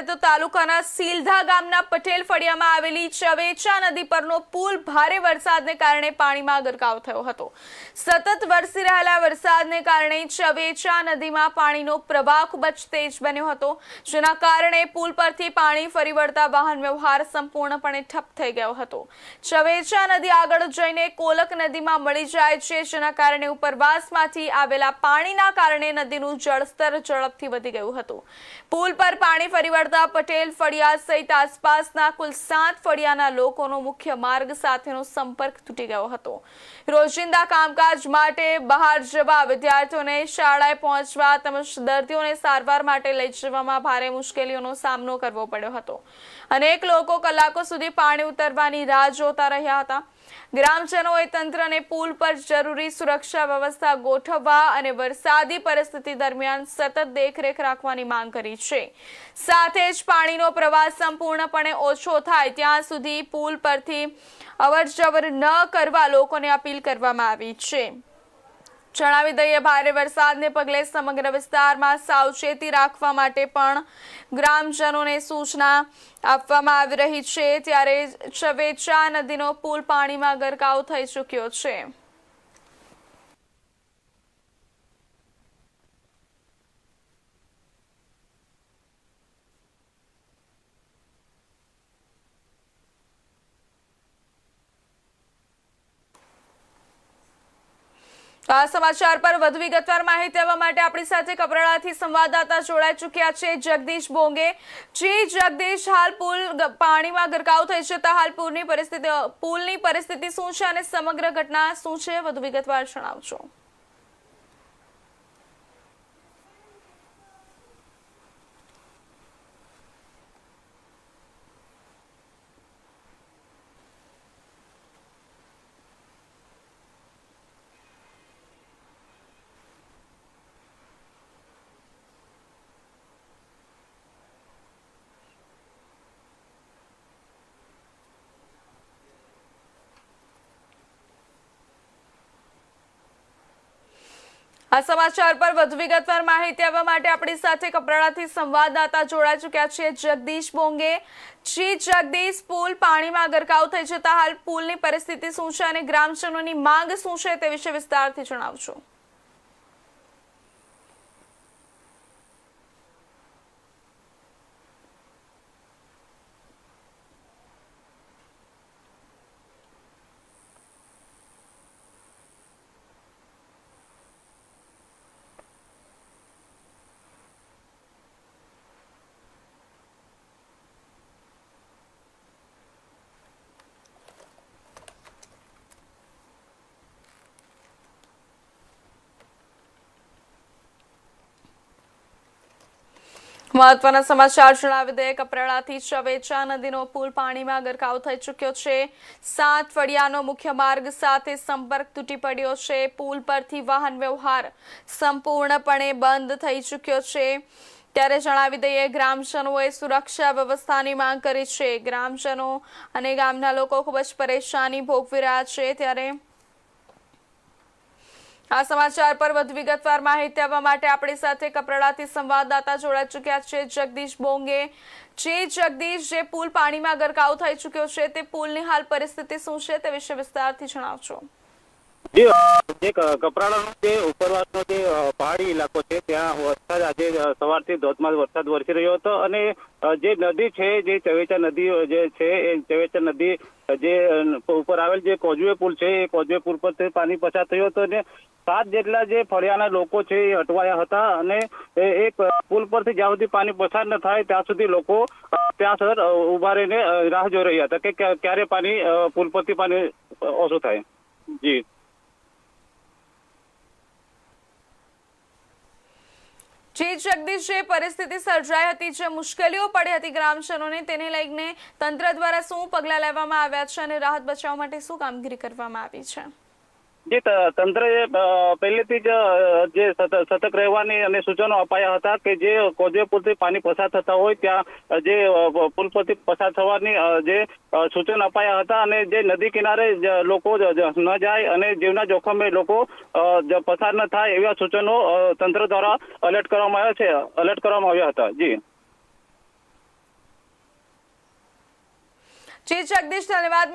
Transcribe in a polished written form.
તો તાલુકાના સીલધા ગામના પટેલ ફળિયામાં આવેલી ચવેચા નદી પરનો પુલ ભારે વરસાદને કારણે પાણીમાં ગરકાવ થયો હતો। સતત વરસી રહેલા વરસાદને કારણે ચવેચા નદીમાં પાણીનો પ્રવાહ ખૂબ જ તેજ બન્યો હતો, જેના કારણે પુલ પરથી પાણી ફરી વળતા વાહન વ્યવહાર સંપૂર્ણપણે ઠપ થઈ ગયો હતો। ચવેચા નદી આગળ જઈને કોલક નદીમાં મળી જાય છે, જેના કારણે ઉપરવાસમાંથી આવેલા પાણીના કારણે નદીનું જળસ્તર ઝડપથી વધી ગયું હતું। પુલ પર પાણી ફરી વળતા પટેલ ફળિયા સહિત આસપાસના કુલ 7 ફળિયાના લોકોનો મુખ્ય માર્ગ સાથેનો સંપર્ક તૂટી ગયો હતો। રોજિંદા કામકાજ માટે બહાર જવા, વિદ્યાર્થીઓને શાળાએ પહોંચવા તેમજ દર્દીઓને સારવાર માટે લઈ જવામાં ભારે મુશ્કેલીઓનો સામનો કરવો પડ્યો હતો। અનેક લોકો કલાકો સુધી પાણી ઉતરવાની રાહ જોતા રહ્યા હતા। ગ્રામજનોએ તંત્રને પુલ પર જરૂરી સુરક્ષા વ્યવસ્થા ગોઠવવા અને વરસાદી પરિસ્થિતિ દરમિયાન સતત દેખરેખ રાખવાની માંગ કરી છે। સાથે જ પાણીનો પ્રવાહ સંપૂર્ણપણે ઓછો થાય ત્યાં સુધી પુલ પરથી અવરજવર ન કરવા લોકોને અપીલ કરવામાં આવી છે। જણાવી દઈએ, ભારે વરસાદને પગલે સમગ્ર વિસ્તારમાં સાવચેતી રાખવા માટે પણ ગ્રામજનોને સૂચના આપવામાં આવી રહી છે। ત્યારે ચવેચા નદીનો પુલ પાણીમાં ગરકાવ થઈ ચૂક્યો છે। આ સમાચાર પર વધુ વિગતવાર માહિતી આપવા માટે આપણી સાથે કપરાડાથી સંવાદદાતા જોડાઈ ચૂક્યા છે જગદીશ બોંગે। જી જગદીશ, હાલ પુલ પાણીમાં ગરકાવ થઈ જતા હાલ પુલની પરિસ્થિતિ શું છે અને સમગ્ર ઘટના શું છે, વધુ વિગતવાર જણાવજો। આ સમાચાર પર વધુ વિગતવાર માહિતી આપવા માટે આપણી સાથે કપરાડાથી સંવાદદાતા જોડાઈ ચૂક્યા છે જગદીશ બોંગે। જી જગદીશ, પુલ પાણીમાં ગરકાવ થઈ જતા હાલ પુલની પરિસ્થિતિ શું છે અને ગ્રામજનોની માંગ શું છે તે વિશે વિસ્તારથી જણાવજો। મહત્વના સમાચાર જણાવી દઈએ, કપરાડાથી ચવેચા નદીનો પુલ પાણીમાં ગરકાવ થઈ ચૂક્યો છે। 7 ફળિયાનો મુખ્ય માર્ગ સાથે સંપર્ક તૂટી પડ્યો છે। પુલ પરથી વાહન વ્યવહાર સંપૂર્ણપણે બંધ થઈ ચૂક્યો છે। ત્યારે જણાવી દઈએ, ગ્રામજનોએ સુરક્ષા વ્યવસ્થાની માંગ કરી છે। ગ્રામજનો અને ગામના લોકો ખૂબ જ પરેશાની ભોગવી રહ્યા છે। ત્યારે આ સમાચાર પર વધુ વિગતવાર માહિતી આપવા માટે આપણી સાથે કપરાડાથી સંવાદદાતા જોડાઈ ચૂક્યા છે જગદીશ બોંગે। જે જગદીશ, જે પુલ પાણીમાં ગરકાવ થઈ ચૂક્યો છે તે પુલની હાલ પરિસ્થિતિ શું છે તે વિશે વિસ્તારથી જણાવજો। કપરાડાનો જે ઉપરવાસનો જે પહાડી ઇલાકો છે ત્યાં વરસાદ આજે સવારથી ધોધમાર વરસાદ વરસી રહ્યો હતો અને જે નદી છે, જે ચવેચા નદી જે છે એ ચવેચા નદી જે ઉપર આવેલ જે કોઝવે પુલ છે એ કોઝવે પુલ પરથી પાણી પસાર થયો હતો અને 7 જેટલા જે ફળિયાના લોકો છે એ અટવાયા હતા અને એક પુલ પરથી જ્યાં સુધી પાણી પસાર ન થાય ત્યાં સુધી લોકો ત્યાં સર ઉભા રહીને રાહ જોઈ રહ્યા હતા કે ક્યારે પાણી પુલ પરથી પાણી ઓછું થાય। જી જી જગદીશ, જે પરિસ્થિતિ સર્જાઈ હતી, જે મુશ્કેલીઓ પડી હતી ગ્રામજનોને, તેને લઈને તંત્ર દ્વારા શું પગલાં લેવામાં આવ્યા છે અને રાહત બચાવ માટે શું કામગીરી કરવામાં આવી છે? જે તંત્રએ પહેલેથી જ જે સતર્ક રહેવાની અને સૂચનો અપાયા હતા કે જે કોઝવે પુલથી પાણી પસાર થતા હોય ત્યાં જે પુલ પરથી પસાર થવાની જે સૂચનો અપાયા હતા અને જે નદી કિનારે લોકો ન જાય અને જીવના જોખમે લોકો પસાર ન થાય એવા સૂચનો તંત્ર દ્વારા એલર્ટ કરવામાં આવ્યા હતા। જી જી જગદીશ, ધન્યવાદ.